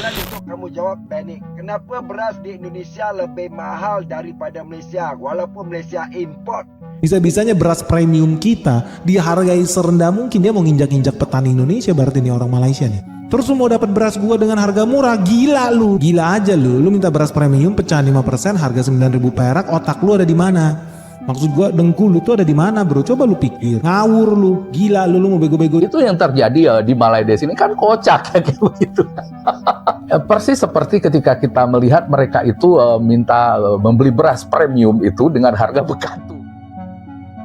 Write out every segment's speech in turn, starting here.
Silakan untuk kamu jawab, Benny. Kenapa beras di Indonesia lebih mahal daripada Malaysia walaupun Malaysia import? Bisa-bisanya beras premium kita dihargai serendah mungkin. Dia mau nginjak-injak petani Indonesia, berarti nih orang Malaysia nih. Terus lu mau dapat beras gua dengan harga murah, gila lu. Gila aja lu. Lu minta beras premium pecahan 5% harga 9.000 perak, otak lu ada di mana? Maksud gua dengkul lu tuh ada di mana, bro? Coba lu pikir. Ngawur lu. Gila lu mau bego-bego. Itu yang terjadi di Malaides ini kan kocak kayak begitu. Persis seperti ketika kita melihat mereka itu minta membeli beras premium itu dengan harga bekantu.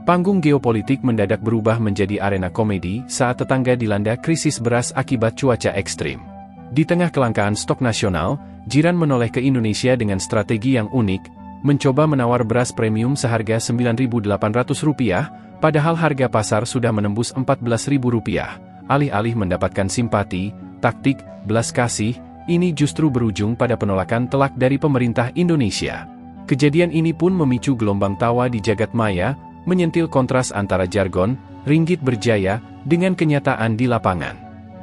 Panggung geopolitik mendadak berubah menjadi arena komedi saat tetangga dilanda krisis beras akibat cuaca ekstrim. Di tengah kelangkaan stok nasional, jiran menoleh ke Indonesia dengan strategi yang unik, mencoba menawar beras premium seharga Rp9.800, padahal harga pasar sudah menembus Rp14.000. Alih-alih mendapatkan simpati, taktik, belas kasih, ini justru berujung pada penolakan telak dari pemerintah Indonesia. Kejadian ini pun memicu gelombang tawa di jagat maya, menyentil kontras antara jargon, ringgit berjaya, dengan kenyataan di lapangan.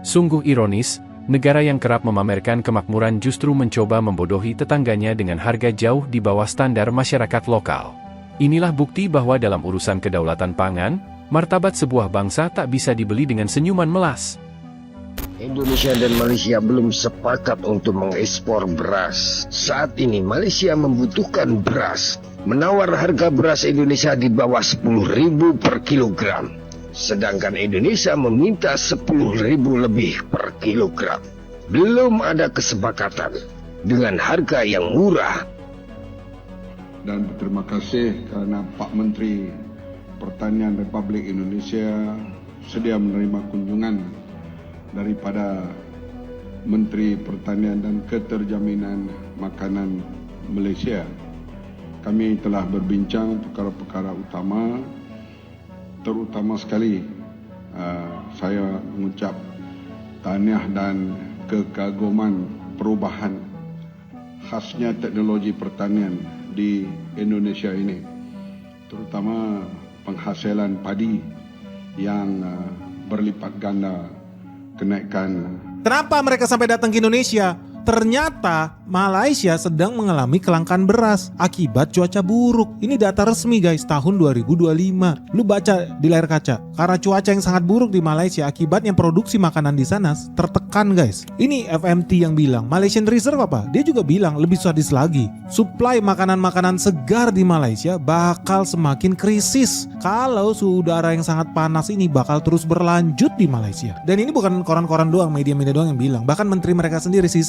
Sungguh ironis, negara yang kerap memamerkan kemakmuran justru mencoba membodohi tetangganya dengan harga jauh di bawah standar masyarakat lokal. Inilah bukti bahwa dalam urusan kedaulatan pangan, martabat sebuah bangsa tak bisa dibeli dengan senyuman melas. Indonesia dan Malaysia belum sepakat untuk mengekspor beras. Saat ini Malaysia membutuhkan beras. Menawar harga beras Indonesia di bawah 10.000 per kilogram. Sedangkan Indonesia meminta 10.000 lebih per kilogram. Belum ada kesepakatan dengan harga yang murah. Dan terima kasih kerana Pak Menteri Pertanian Republik Indonesia sedia menerima kunjungan daripada Menteri Pertanian dan Keterjaminan Makanan Malaysia. Kami telah berbincang perkara-perkara utama, terutama sekali saya mengucap tahniah dan kekaguman perubahan khasnya teknologi pertanian di Indonesia ini, terutama penghasilan padi yang berlipat ganda kenaikan. Kenapa mereka sampai datang ke Indonesia? Ternyata Malaysia sedang mengalami kelangkaan beras akibat cuaca buruk. Ini data resmi guys, tahun 2025. Lu baca di layar kaca. Karena cuaca yang sangat buruk di Malaysia, akibatnya produksi makanan di sana tertekan guys. Ini FMT yang bilang. Malaysian Reserve apa? Dia juga bilang lebih sadis lagi. Suplai makanan-makanan segar di Malaysia bakal semakin krisis kalau suhu udara yang sangat panas ini bakal terus berlanjut di Malaysia. Dan ini bukan koran-koran doang, media-media doang yang bilang. Bahkan menteri mereka sendiri, si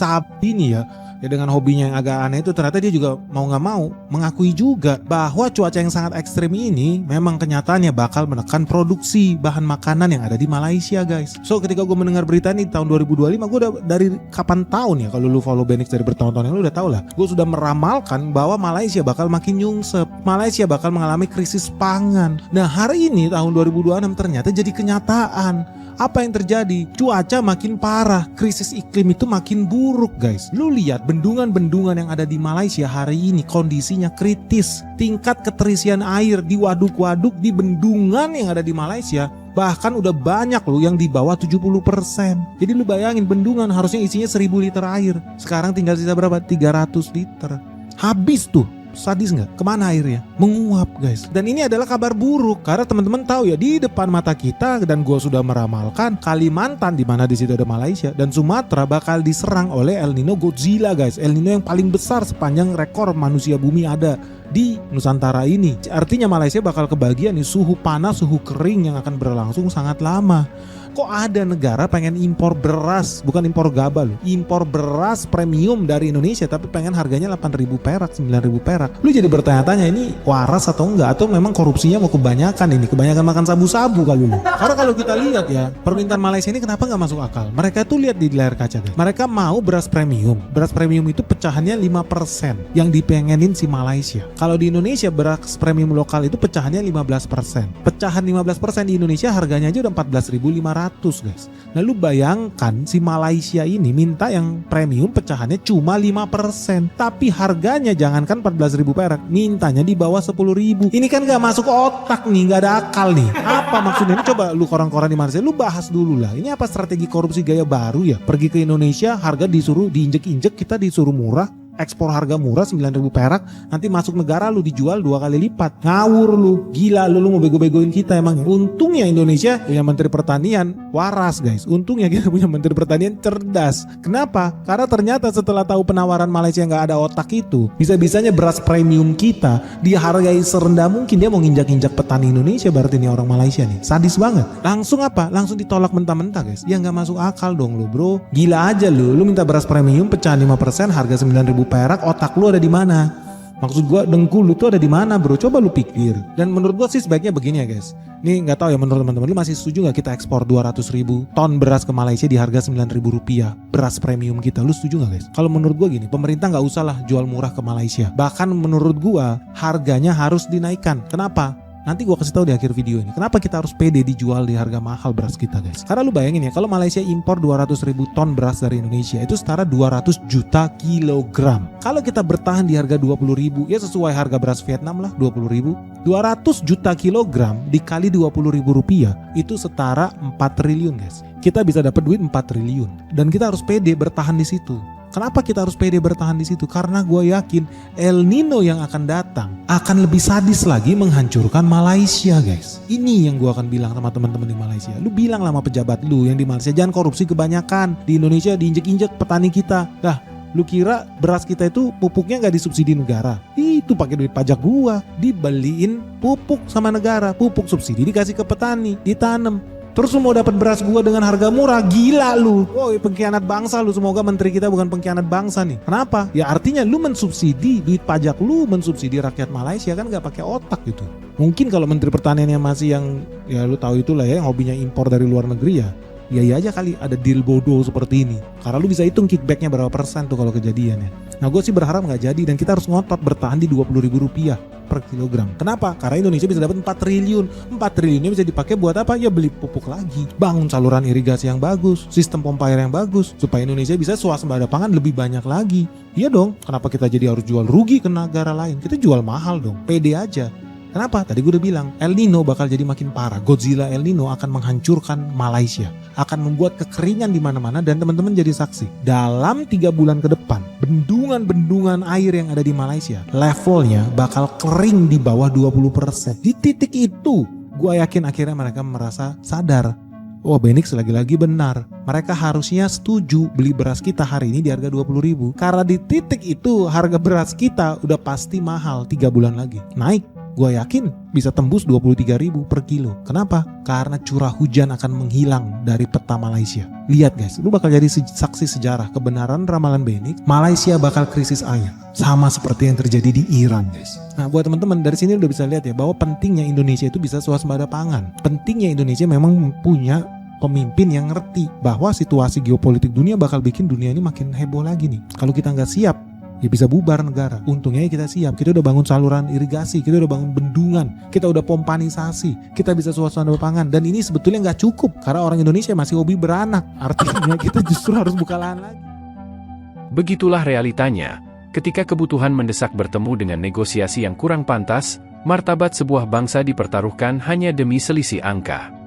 ini ya dengan hobinya yang agak aneh itu, ternyata dia juga mau nggak mau mengakui juga bahwa cuaca yang sangat ekstrim ini memang kenyataannya bakal menekan produksi bahan makanan yang ada di Malaysia guys. So ketika gue mendengar berita ini tahun 2025, gue udah dari kapan tahun ya, kalau lu follow Benix dari bertahun-tahun yang lu udah tau lah, gue sudah meramalkan bahwa Malaysia bakal makin nyungsep, Malaysia bakal mengalami krisis pangan. Nah hari ini tahun 2026 ternyata jadi kenyataan. Apa yang terjadi? Cuaca makin parah, krisis iklim itu makin buruk guys. Lu lihat bendungan-bendungan yang ada di Malaysia hari ini kondisinya kritis. Tingkat keterisian air di waduk-waduk di bendungan yang ada di Malaysia bahkan udah banyak loh yang di bawah 70%. Jadi lu bayangin bendungan harusnya isinya 1000 liter air. Sekarang tinggal sisa berapa? 300 liter. Habis tuh. Sadis nggak? Kemana airnya? Menguap guys. Dan ini adalah kabar buruk karena teman-teman tahu ya, di depan mata kita dan gue sudah meramalkan Kalimantan, di mana di situ ada Malaysia, dan Sumatera bakal diserang oleh El Nino Godzilla guys. El Nino yang paling besar sepanjang rekor manusia bumi ada di Nusantara ini. Artinya Malaysia bakal kebagian nih suhu panas, suhu kering yang akan berlangsung sangat lama. Kok ada negara pengen impor beras, bukan impor gabah loh, impor beras premium dari Indonesia tapi pengen harganya 8.000 perak, 9.000 perak. Lu jadi bertanya-tanya ini waras atau enggak, atau memang korupsinya mau kebanyakan ini, kebanyakan makan sabu-sabu kali lu. Karena kalau kita lihat ya, permintaan Malaysia ini kenapa nggak masuk akal? Mereka tuh lihat di layar kaca guys. Mereka mau beras premium. Beras premium itu pecahannya 5% yang dipengenin si Malaysia. Kalau di Indonesia beras premium lokal itu pecahannya 15%. Pecahan 15% di Indonesia harganya aja udah 14.500 guys. Nah lu bayangkan si Malaysia ini minta yang premium pecahannya cuma 5%. Tapi harganya jangankan 14.000 perak, mintanya di bawah 10.000. Ini kan gak masuk otak nih, gak ada akal nih. Apa maksudnya? Ini coba lu koran-koran di Malaysia, lu bahas dulu lah. Ini apa strategi korupsi gaya baru ya? Pergi ke Indonesia, harga disuruh diinjek-injek, kita disuruh murah. Ekspor harga murah 9.000 perak, nanti masuk negara lu dijual 2 kali lipat. Ngawur lu, gila lu mau bego-begoin kita emang. Untungnya Indonesia punya Menteri Pertanian waras guys. Untungnya kita punya Menteri Pertanian cerdas. Kenapa? Karena ternyata setelah tahu penawaran Malaysia nggak ada otak itu, bisa-bisanya beras premium kita dihargai serendah mungkin. Dia mau nginjak-injak petani Indonesia, berarti ini orang Malaysia nih. Sadis banget. Langsung apa? Langsung ditolak mentah-mentah guys. Ya nggak masuk akal dong lu bro. Gila aja lu minta beras premium pecahan 5% harga 9.000 perak, otak lu ada di mana? Maksud gua dengkul lu tuh ada di mana bro? Coba lu pikir. Dan menurut gua sih sebaiknya begini ya guys. Ini nggak tahu ya menurut teman-teman, lu masih setuju nggak kita ekspor 200.000 ton beras ke Malaysia di harga 9.000 rupiah? Beras premium kita, lu setuju nggak guys? Kalau menurut gua gini, pemerintah nggak usah lah jual murah ke Malaysia. Bahkan menurut gua harganya harus dinaikkan. Kenapa? Nanti gue kasih tahu di akhir video ini kenapa kita harus pede dijual di harga mahal beras kita guys. Karena lu bayangin ya, kalau Malaysia impor 200.000 ton beras dari Indonesia itu setara 200 juta kilogram. Kalau kita bertahan di harga 20.000, ya sesuai harga beras Vietnam lah 20.000. 200 juta kilogram dikali 20.000 rupiah itu setara 4 triliun guys. Kita bisa dapat duit 4 triliun dan kita harus pede bertahan di situ. Kenapa kita harus pede bertahan di situ? Karena gue yakin El Nino yang akan datang akan lebih sadis lagi menghancurkan Malaysia guys. Ini yang gue akan bilang sama teman-teman di Malaysia. Lu bilang lah sama pejabat lu yang di Malaysia, jangan korupsi kebanyakan. Di Indonesia diinjek-injek petani kita. Dah, lu kira beras kita itu pupuknya gak disubsidi negara? Itu pakai duit pajak gua. Dibeliin pupuk sama negara. Pupuk subsidi dikasih ke petani, ditanam. Terus lu mau dapat beras gua dengan harga murah, gila lu. Woi, pengkhianat bangsa lu. Semoga menteri kita bukan pengkhianat bangsa nih. Kenapa? Ya artinya lu mensubsidi, duit pajak lu mensubsidi rakyat Malaysia, kan gak pakai otak gitu. Mungkin kalau menteri pertaniannya masih yang ya lu tahu itulah ya, yang hobinya impor dari luar negeri ya. Ya aja kali ada deal bodoh seperti ini. Karena lu bisa hitung kickbacknya berapa persen tuh kalau kejadiannya. Nah gue sih berharap gak jadi dan kita harus ngotot bertahan di 20.000 rupiah per kilogram. Kenapa? Karena Indonesia bisa dapat 4 triliun. 4 triliunnya bisa dipakai buat apa? Ya beli pupuk lagi. Bangun saluran irigasi yang bagus. Sistem pompa air yang bagus. Supaya Indonesia bisa swasembada pangan lebih banyak lagi. Iya dong. Kenapa kita jadi harus jual rugi ke negara lain? Kita jual mahal dong. Pede aja. Kenapa? Tadi gue udah bilang, El Nino bakal jadi makin parah. Godzilla El Nino akan menghancurkan Malaysia, akan membuat kekeringan di mana-mana dan teman-teman jadi saksi. Dalam 3 bulan ke depan, bendungan-bendungan air yang ada di Malaysia levelnya bakal kering di bawah 20%. Di titik itu, gue yakin akhirnya mereka merasa sadar. Oh, Benix lagi-lagi benar. Mereka harusnya setuju beli beras kita hari ini di harga 20.000. Karena di titik itu harga beras kita udah pasti mahal 3 bulan lagi. Naik. Gue yakin bisa tembus 23.000 per kilo. Kenapa? Karena curah hujan akan menghilang dari peta Malaysia. Lihat guys, lu bakal jadi saksi sejarah kebenaran ramalan Benix. Malaysia bakal krisis air. Sama seperti yang terjadi di Iran guys. Nah buat teman-teman dari sini udah bisa lihat ya bahwa pentingnya Indonesia itu bisa swasembada pangan. Pentingnya Indonesia memang punya pemimpin yang ngerti bahwa situasi geopolitik dunia bakal bikin dunia ini makin heboh lagi nih. Kalau kita nggak siap, ya bisa bubar negara. Untungnya kita siap. Kita udah bangun saluran irigasi, kita udah bangun bendungan, kita udah pompanisasi, kita bisa swasembada pangan. Dan ini sebetulnya nggak cukup karena orang Indonesia masih hobi beranak. Artinya kita justru harus buka lahan lagi. Begitulah realitanya. Ketika kebutuhan mendesak bertemu dengan negosiasi yang kurang pantas, martabat sebuah bangsa dipertaruhkan hanya demi selisih angka.